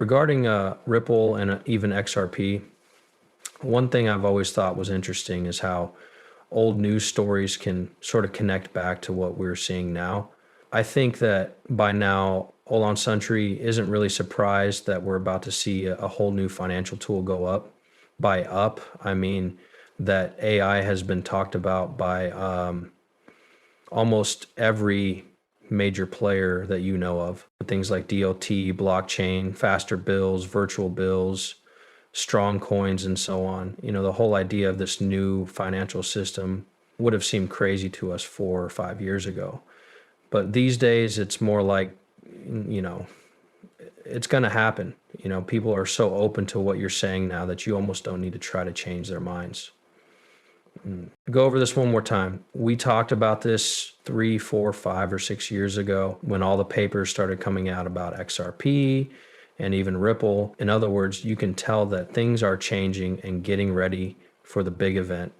Regarding Ripple and even XRP, one thing I've always thought was interesting is how old news stories can sort of connect back to what we're seeing now. I think that by now, Olan Santry isn't really surprised that we're about to see a whole new financial tool go up. By up, I mean that AI has been talked about by almost every major player that you know of. Things like DLT, blockchain, faster bills, virtual bills, strong coins, and so on. The whole idea of this new financial system would have seemed crazy to us 4 or 5 years ago. But these days, it's more like, you know, it's going to happen. People are so open to what you're saying now that you almost don't need to try to change their minds. Go over this one more time. We talked about this 3, 4, 5 or 6 years ago when all the papers started coming out about XRP and even Ripple. In other words, you can tell that things are changing and getting ready for the big event.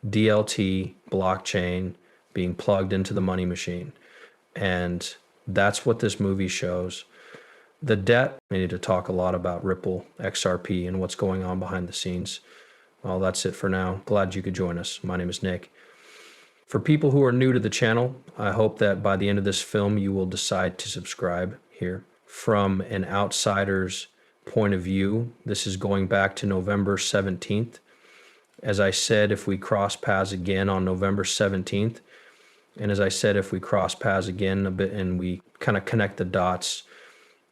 DLT, blockchain, being plugged into the money machine. And that's what this movie shows. The debt, we need to talk a lot about Ripple, XRP, and what's going on behind the scenes. Well, that's it for now. Glad you could join us. My name is Nick. For people who are new to the channel, I hope that by the end of this film, you will decide to subscribe here. From an outsider's point of view, this is going back to November 17th. As I said, if we cross paths again on November 17th, and as I said, if we cross paths again a bit and we kind of connect the dots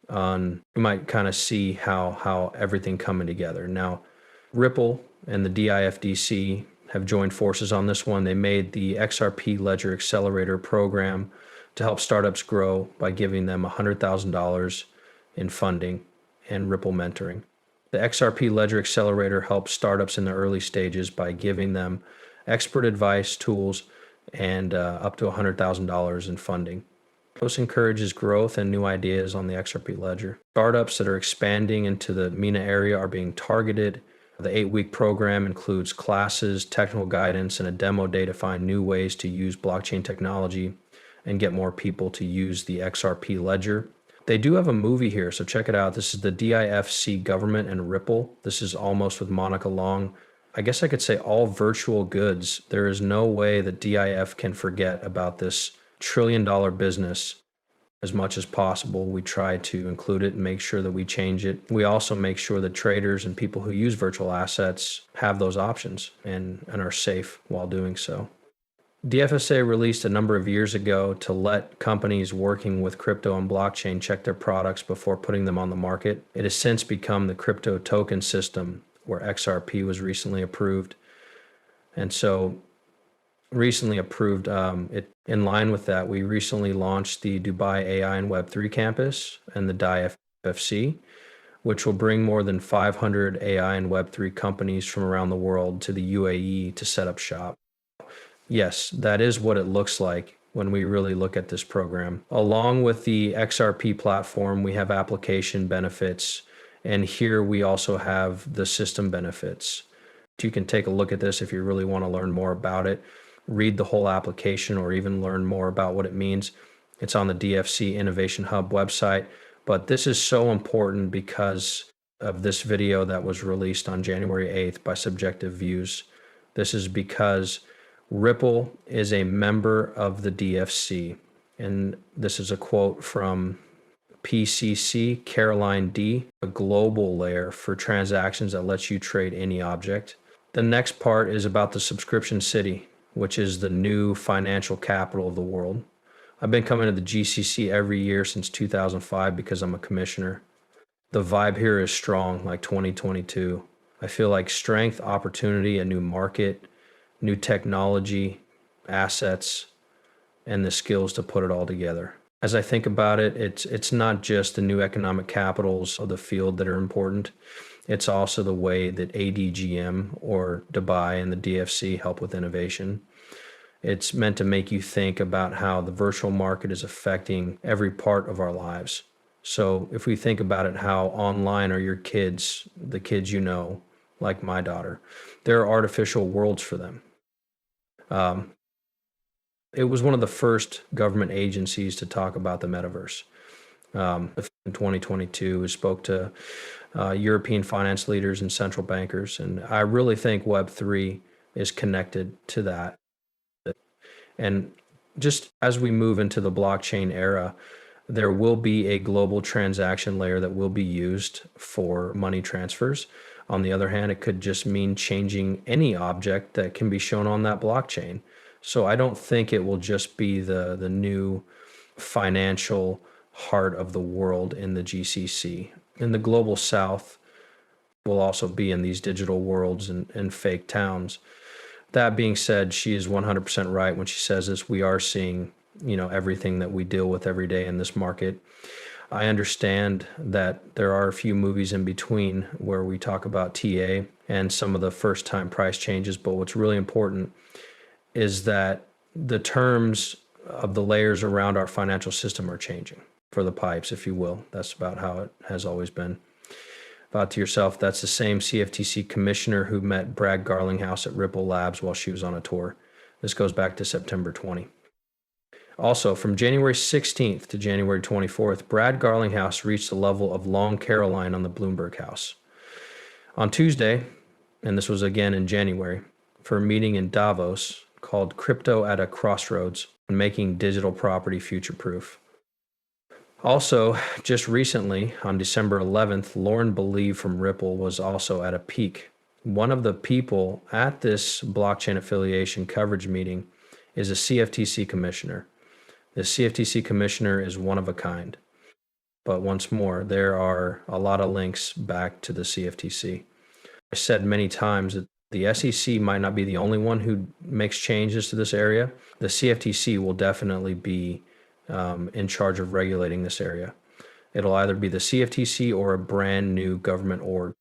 on, you might kind of see how everything coming together. Now, Ripple and the DIFDC have joined forces on this one. They made the XRP Ledger Accelerator program to help startups grow by giving them $100,000 in funding and Ripple mentoring. The XRP Ledger Accelerator helps startups in the early stages by giving them expert advice, tools, and up to $100,000 in funding. This encourages growth and new ideas on the XRP Ledger. Startups that are expanding into the MENA area are being targeted. The 8-week program includes classes, technical guidance, and a demo day to find new ways to use blockchain technology and get more people to use the XRP Ledger. They do have a movie here, so check it out. This is the DIFC government and Ripple. This is Almost with Monica Long. I guess I could say all virtual goods. There is no way that DIF can forget about this trillion-dollar business. As much as possible, we try to include it and make sure that we change it. We also make sure that traders and people who use virtual assets have those options and are safe while doing so. DFSA released a number of years ago to let companies working with crypto and blockchain check their products before putting them on the market. It has since become the crypto token system, where XRP was recently approved. And so recently approved, in line with that, we recently launched the Dubai AI and Web3 campus and the DIFC, which will bring more than 500 AI and Web3 companies from around the world to the UAE to set up shop. Yes, that is what it looks like when we really look at this program. Along with the XRP platform, we have application benefits, and here we also have the system benefits. You can take a look at this if you really want to learn more about it. Read the whole application or even learn more about what it means. It's on the DFC Innovation Hub website. But this is so important because of this video that was released on January 8th by Subjective Views. This is because Ripple is a member of the DFC. And this is a quote from PCC Caroline D, a global layer for transactions that lets you trade any object. The next part is about the subscription city, which is the new financial capital of the world. I've been coming to the GCC every year since 2005 because I'm a commissioner. The vibe here is strong, like 2022. I feel like strength, opportunity, a new market, new technology, assets, and the skills to put it all together. As I think about it, it's not just the new economic capitals of the field that are important. It's also the way that ADGM or Dubai and the DFC help with innovation. It's meant to make you think about how the virtual market is affecting every part of our lives. So if we think about it, how online are your kids, the kids you know, like my daughter, there are artificial worlds for them. It was one of the first government agencies to talk about the metaverse. in 2022, who spoke to European finance leaders and central bankers. And I really think Web3 is connected to that. And just as we move into the blockchain era, there will be a global transaction layer that will be used for money transfers. On the other hand, it could just mean changing any object that can be shown on that blockchain. So I don't think it will just be the new financial heart of the world in the GCC. In the global south will also be in these digital worlds and fake towns. That being said, she is 100% right when she says this. We are seeing, everything that we deal with every day in this market. I understand that there are a few movies in between where we talk about TA and some of the first time price changes, but what's really important is that the terms of the layers around our financial system are changing for the pipes, if you will. That's about how it has always been. Thought to yourself, that's the same CFTC commissioner who met Brad Garlinghouse at Ripple Labs while she was on a tour. This goes back to September 20. Also, from January 16th to January 24th, Brad Garlinghouse reached the level of Long Caroline on the Bloomberg House. On Tuesday, and this was again in January, for a meeting in Davos called Crypto at a Crossroads and Making Digital Property Future-Proof. Also, just recently, on December 11th, Lauren Believe from Ripple was also at a peak. One of the people at this blockchain affiliation coverage meeting is a CFTC commissioner. The CFTC commissioner is one of a kind. But once more, there are a lot of links back to the CFTC. I said many times that the SEC might not be the only one who makes changes to this area. The CFTC will definitely be in charge of regulating this area. It'll either be the CFTC or a brand new government org.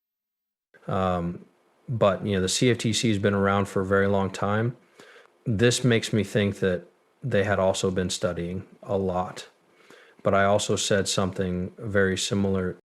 But the CFTC has been around for a very long time. This makes me think that they had also been studying a lot. But I also said something very similar